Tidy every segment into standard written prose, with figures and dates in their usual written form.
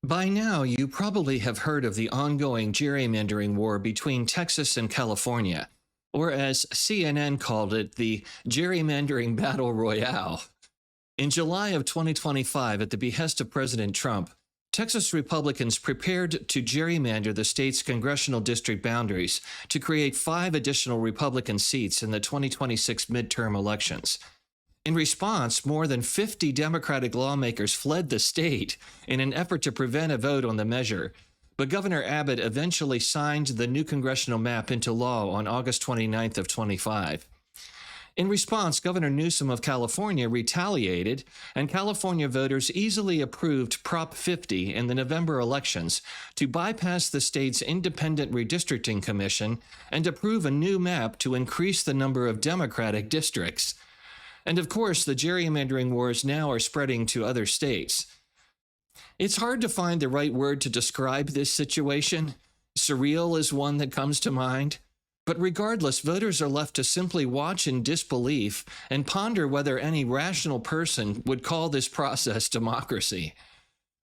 By now, you probably have heard of the ongoing gerrymandering war between Texas and California, or as CNN called it, the gerrymandering battle royale. In July of 2025, at the behest of President Trump, Texas Republicans prepared to gerrymander the state's congressional district boundaries to create 5 additional Republican seats in the 2026 midterm elections. In response, more than 50 Democratic lawmakers fled the state in an effort to prevent a vote on the measure, but Governor Abbott eventually signed the new congressional map into law on August 29th of 25. In response, Governor Newsom of California retaliated, and California voters easily approved Prop 50 in the November elections to bypass the state's independent redistricting commission and approve a new map to increase the number of Democratic districts. And of course, the gerrymandering wars now are spreading to other states. It's hard to find the right word to describe this situation. Surreal is one that comes to mind. But regardless, voters are left to simply watch in disbelief and ponder whether any rational person would call this process democracy.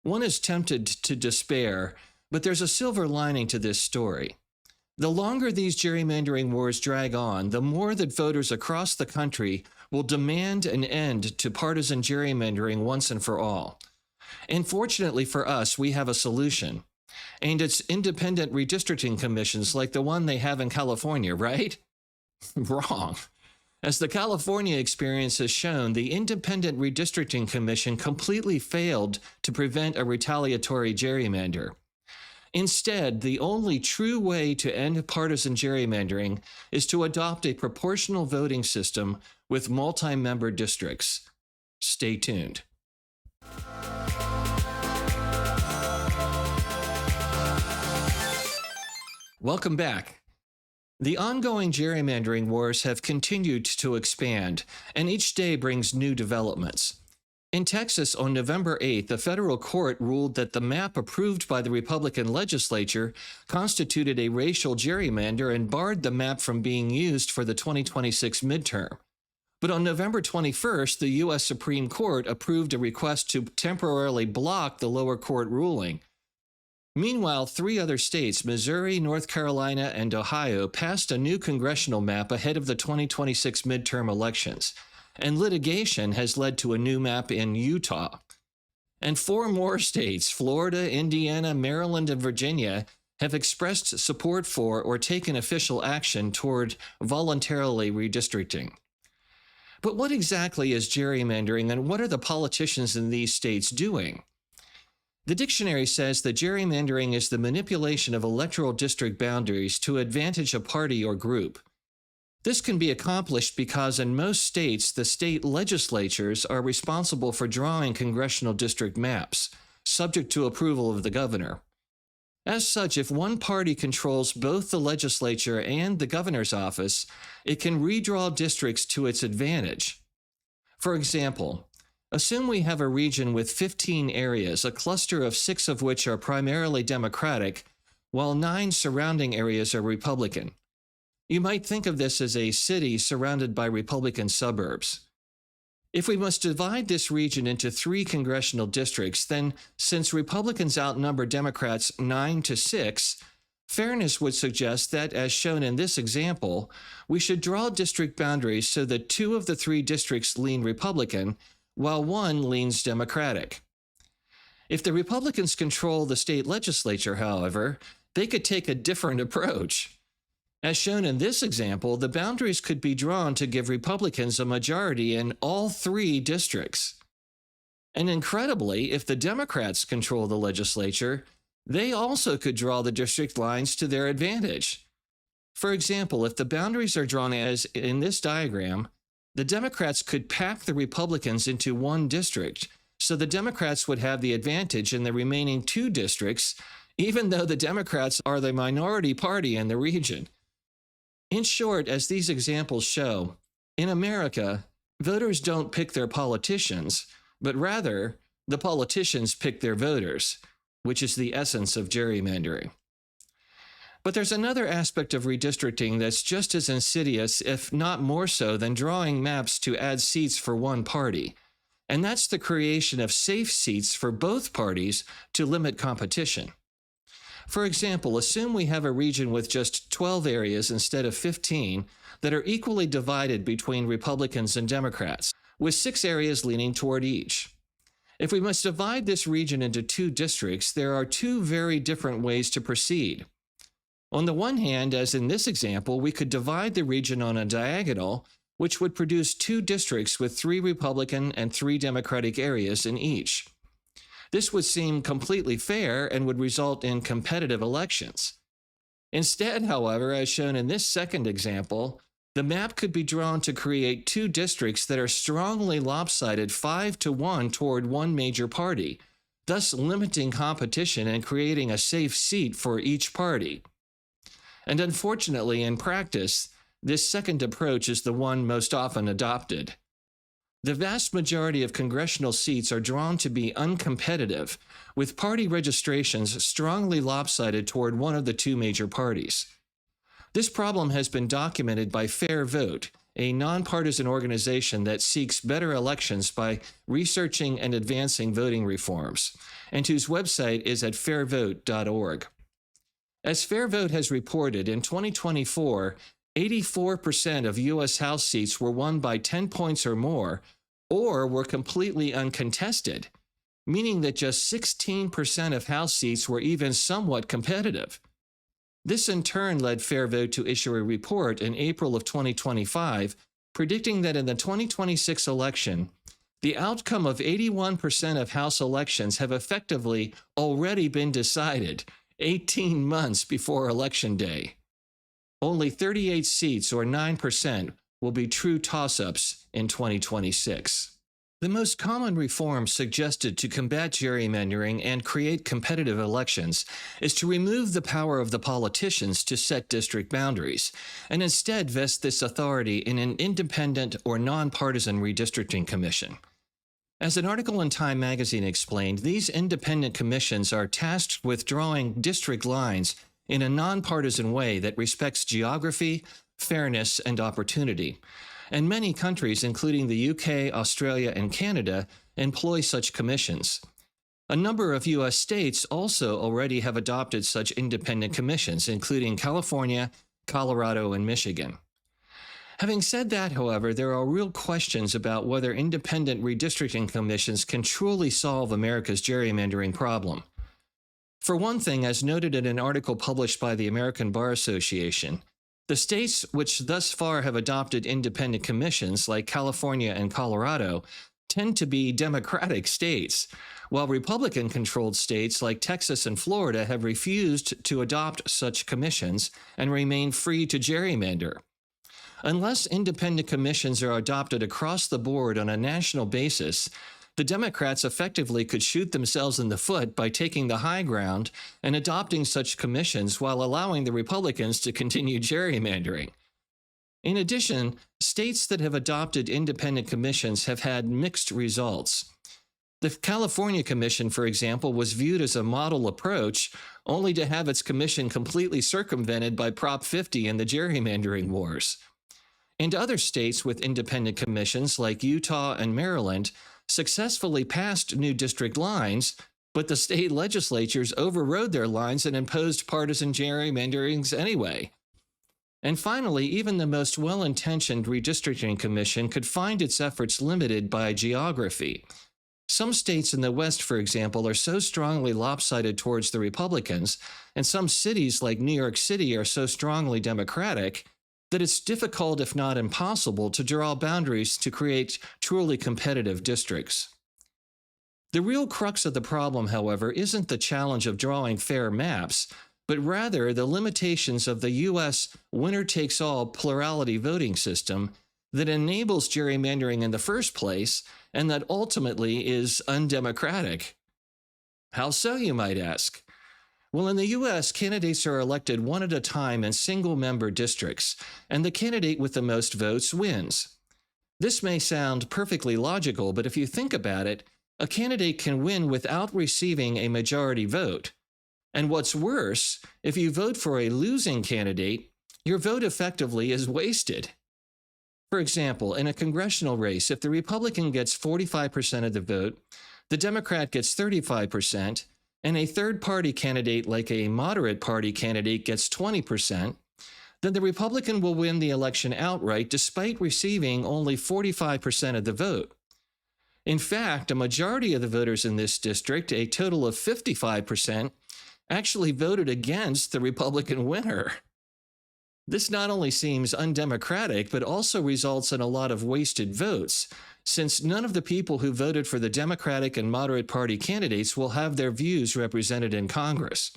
One is tempted to despair, but there's a silver lining to this story. The longer these gerrymandering wars drag on, the more that voters across the country will demand an end to partisan gerrymandering once and for all. And fortunately for us, we have a solution. And it's independent redistricting commissions like the one they have in California, right? Wrong. As the California experience has shown, the Independent Redistricting Commission completely failed to prevent a retaliatory gerrymander. Instead, the only true way to end partisan gerrymandering is to adopt a proportional voting system with multi-member districts. Stay tuned. Welcome back. The ongoing gerrymandering wars have continued to expand, and each day brings new developments. In Texas, on November 8th, a federal court ruled that the map approved by the Republican legislature constituted a racial gerrymander and barred the map from being used for the 2026 midterm. But on November 21st, the U.S. Supreme Court approved a request to temporarily block the lower court ruling. Meanwhile, 3 other states, Missouri, North Carolina, and Ohio, passed a new congressional map ahead of the 2026 midterm elections, and litigation has led to a new map in Utah. And 4 more states, Florida, Indiana, Maryland, and Virginia, have expressed support for or taken official action toward voluntarily redistricting. But what exactly is gerrymandering, and what are the politicians in these states doing? The dictionary says that gerrymandering is the manipulation of electoral district boundaries to advantage a party or group. This can be accomplished because in most states, the state legislatures are responsible for drawing congressional district maps, subject to approval of the governor. As such, if one party controls both the legislature and the governor's office, it can redraw districts to its advantage. For example, assume we have a region with 15 areas, a cluster of 6 of which are primarily Democratic, while 9 surrounding areas are Republican. You might think of this as a city surrounded by Republican suburbs. If we must divide this region into 3 congressional districts, then since Republicans outnumber Democrats 9-6, fairness would suggest that, as shown in this example, we should draw district boundaries so that 2 of the 3 districts lean Republican, while 1 leans Democratic. If the Republicans control the state legislature, however, they could take a different approach. As shown in this example, the boundaries could be drawn to give Republicans a majority in all 3 districts. And incredibly, if the Democrats control the legislature, they also could draw the district lines to their advantage. For example, if the boundaries are drawn as in this diagram, the Democrats could pack the Republicans into 1 district, so the Democrats would have the advantage in the remaining 2 districts, even though the Democrats are the minority party in the region. In short, as these examples show, in America, voters don't pick their politicians, but rather, the politicians pick their voters, which is the essence of gerrymandering. But there's another aspect of redistricting that's just as insidious, if not more so, than drawing maps to add seats for one party, and that's the creation of safe seats for both parties to limit competition. For example, assume we have a region with just 12 areas instead of 15 that are equally divided between Republicans and Democrats, with 6 areas leaning toward each. If we must divide this region into 2 districts, there are 2 very different ways to proceed. On the one hand, as in this example, we could divide the region on a diagonal, which would produce 2 districts with 3 Republican and 3 Democratic areas in each. This would seem completely fair and would result in competitive elections. Instead, however, as shown in this second example, the map could be drawn to create 2 districts that are strongly lopsided 5-1 toward one major party, thus limiting competition and creating a safe seat for each party. And unfortunately, in practice, this second approach is the one most often adopted. The vast majority of congressional seats are drawn to be uncompetitive, with party registrations strongly lopsided toward one of the 2 major parties. This problem has been documented by Fair Vote, a nonpartisan organization that seeks better elections by researching and advancing voting reforms, and whose website is at fairvote.org. As Fair Vote has reported, in 2024, 84% of U.S. House seats were won by 10 points or more, or were completely uncontested, meaning that just 16% of House seats were even somewhat competitive. This in turn led Fair Vote to issue a report in April of 2025, predicting that in the 2026 election, the outcome of 81% of House elections have effectively already been decided 18 months before Election Day. Only 38 seats, or 9%, will be true toss-ups in 2026. The most common reform suggested to combat gerrymandering and create competitive elections is to remove the power of the politicians to set district boundaries, and instead vest this authority in an independent or nonpartisan redistricting commission. As an article in Time magazine explained, these independent commissions are tasked with drawing district lines in a nonpartisan way that respects geography, fairness, and opportunity. And many countries, including the UK, Australia, and Canada, employ such commissions. A number of U.S. states also already have adopted such independent commissions, including California, Colorado, and Michigan. Having said that, however, there are real questions about whether independent redistricting commissions can truly solve America's gerrymandering problem. For one thing, as noted in an article published by the American Bar Association, the states which thus far have adopted independent commissions, like California and Colorado, tend to be Democratic states, while Republican-controlled states like Texas and Florida have refused to adopt such commissions and remain free to gerrymander. Unless independent commissions are adopted across the board on a national basis, the Democrats effectively could shoot themselves in the foot by taking the high ground and adopting such commissions while allowing the Republicans to continue gerrymandering. In addition, states that have adopted independent commissions have had mixed results. The California Commission, for example, was viewed as a model approach, only to have its commission completely circumvented by Prop 50 and the gerrymandering wars. And other states with independent commissions, like Utah and Maryland, successfully passed new district lines, but the state legislatures overrode their lines and imposed partisan gerrymanderings anyway. And finally, even the most well-intentioned redistricting commission could find its efforts limited by geography. Some states in the West, for example, are so strongly lopsided towards the Republicans, and some cities like New York City are so strongly Democratic, that it's difficult, if not impossible, to draw boundaries to create truly competitive districts. The real crux of the problem, however, isn't the challenge of drawing fair maps, but rather the limitations of the U.S. winner-takes-all plurality voting system that enables gerrymandering in the first place and that ultimately is undemocratic. How so, you might ask? Well, in the U.S., candidates are elected one at a time in single-member districts, and the candidate with the most votes wins. This may sound perfectly logical, but if you think about it, a candidate can win without receiving a majority vote. And what's worse, if you vote for a losing candidate, your vote effectively is wasted. For example, in a congressional race, if the Republican gets 45% of the vote, the Democrat gets 35%, and a third-party candidate like a moderate party candidate gets 20%, then the Republican will win the election outright despite receiving only 45% of the vote. In fact, a majority of the voters in this district, a total of 55%, actually voted against the Republican winner. This not only seems undemocratic, but also results in a lot of wasted votes, since none of the people who voted for the Democratic and moderate party candidates will have their views represented in Congress.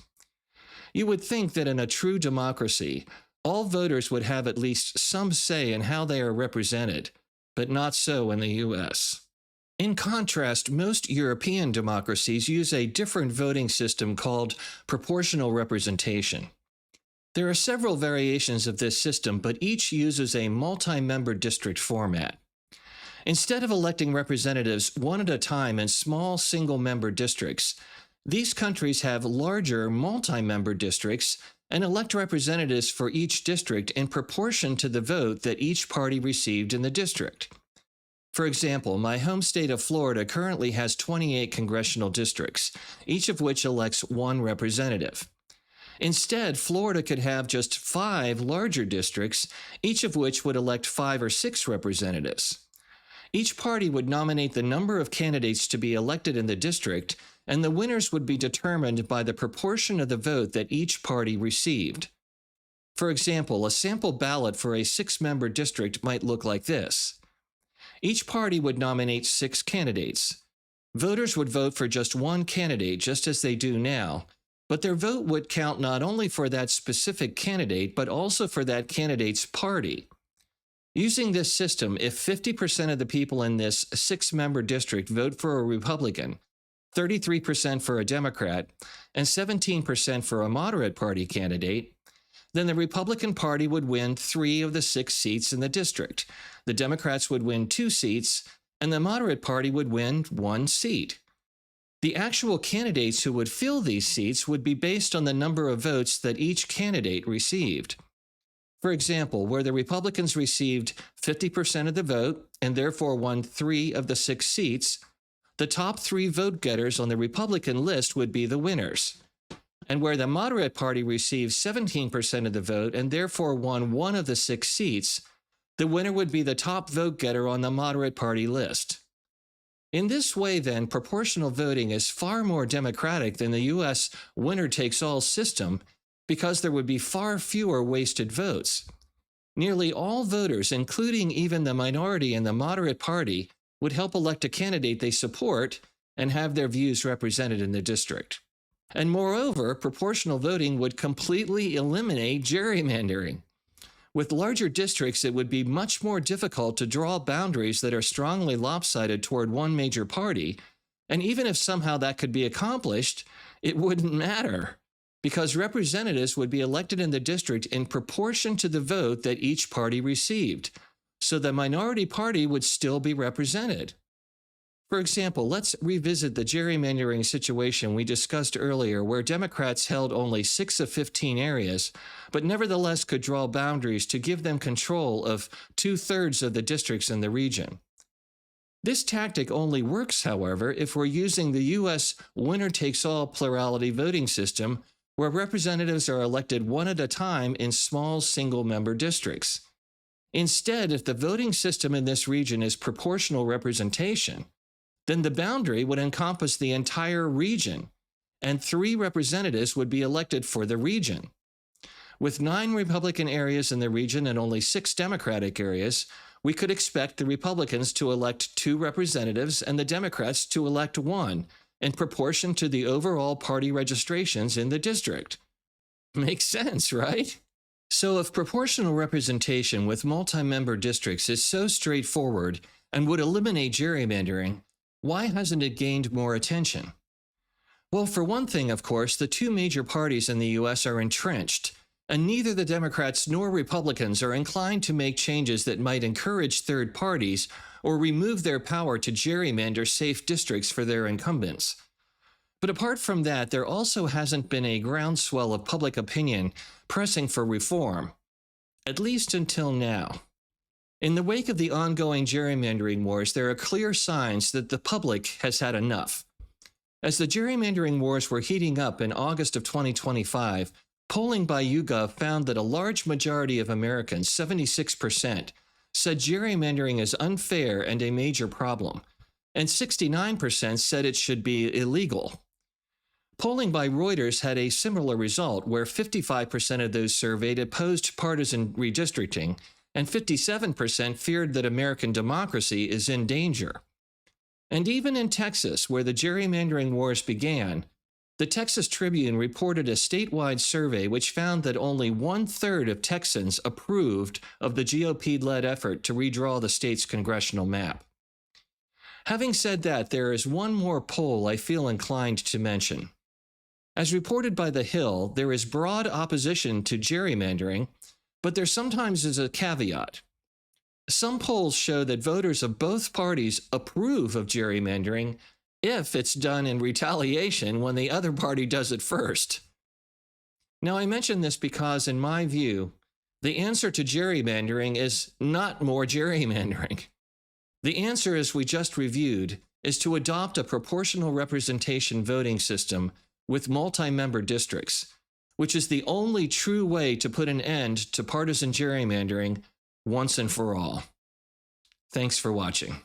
You would think that in a true democracy, all voters would have at least some say in how they are represented, but not so in the U.S. In contrast, most European democracies use a different voting system called proportional representation. There are several variations of this system, but each uses a multi-member district format. Instead of electing representatives one at a time in small single-member districts, these countries have larger multi-member districts and elect representatives for each district in proportion to the vote that each party received in the district. For example, my home state of Florida currently has 28 congressional districts, each of which elects one representative. Instead, Florida could have just 5 larger districts, each of which would elect 5 or 6 representatives. Each party would nominate the number of candidates to be elected in the district, and the winners would be determined by the proportion of the vote that each party received. For example, a sample ballot for a 6-member district might look like this. Each party would nominate 6 candidates. Voters would vote for just one candidate, just as they do now, but their vote would count not only for that specific candidate, but also for that candidate's party. Using this system, if 50% of the people in this 6-member district vote for a Republican, 33% for a Democrat, and 17% for a moderate party candidate, then the Republican Party would win 3 of the 6 seats in the district. The Democrats would win 2 seats, and the moderate party would win 1 seat. The actual candidates who would fill these seats would be based on the number of votes that each candidate received. For example, where the Republicans received 50% of the vote and therefore won 3 of the 6 seats, the top 3 vote getters on the Republican list would be the winners. And where the moderate party received 17% of the vote and therefore won 1 of the 6 seats, the winner would be the top vote getter on the moderate party list. In this way, then, proportional voting is far more democratic than the U.S. winner-takes-all system because there would be far fewer wasted votes. Nearly all voters, including even the minority in the moderate party, would help elect a candidate they support and have their views represented in the district. And moreover, proportional voting would completely eliminate gerrymandering. With larger districts, it would be much more difficult to draw boundaries that are strongly lopsided toward one major party, and even if somehow that could be accomplished, it wouldn't matter, because representatives would be elected in the district in proportion to the vote that each party received, so the minority party would still be represented. For example, let's revisit the gerrymandering situation we discussed earlier, where Democrats held only 6 of 15 areas, but nevertheless could draw boundaries to give them control of 2/3 of the districts in the region. This tactic only works, however, if we're using the U.S. winner-takes-all plurality voting system, where representatives are elected one at a time in small single-member districts. Instead, if the voting system in this region is proportional representation, then the boundary would encompass the entire region, and 3 representatives would be elected for the region. With 9 Republican areas in the region and only 6 Democratic areas, we could expect the Republicans to elect 2 representatives and the Democrats to elect 1, in proportion to the overall party registrations in the district. Makes sense, right? So if proportional representation with multi-member districts is so straightforward and would eliminate gerrymandering, why hasn't it gained more attention? Well, for one thing, of course, the 2 major parties in the U.S. are entrenched, and neither the Democrats nor Republicans are inclined to make changes that might encourage third parties or remove their power to gerrymander safe districts for their incumbents. But apart from that, there also hasn't been a groundswell of public opinion pressing for reform, at least until now. In the wake of the ongoing gerrymandering wars, there are clear signs that the public has had enough. As the gerrymandering wars were heating up in August of 2025, polling by YouGov found that a large majority of Americans, 76%, said gerrymandering is unfair and a major problem, and 69% said it should be illegal. Polling by Reuters had a similar result, where 55% of those surveyed opposed partisan redistricting, and 57% feared that American democracy is in danger. And even in Texas, where the gerrymandering wars began, the Texas Tribune reported a statewide survey which found that only 1/3 of Texans approved of the GOP-led effort to redraw the state's congressional map. Having said that, there is one more poll I feel inclined to mention. As reported by The Hill, there is broad opposition to gerrymandering, but there sometimes is a caveat. Some polls show that voters of both parties approve of gerrymandering if it's done in retaliation when the other party does it first. Now, I mention this because, in my view, the answer to gerrymandering is not more gerrymandering. The answer, as we just reviewed, is to adopt a proportional representation voting system with multi-member districts, which is the only true way to put an end to partisan gerrymandering once and for all. Thanks for watching.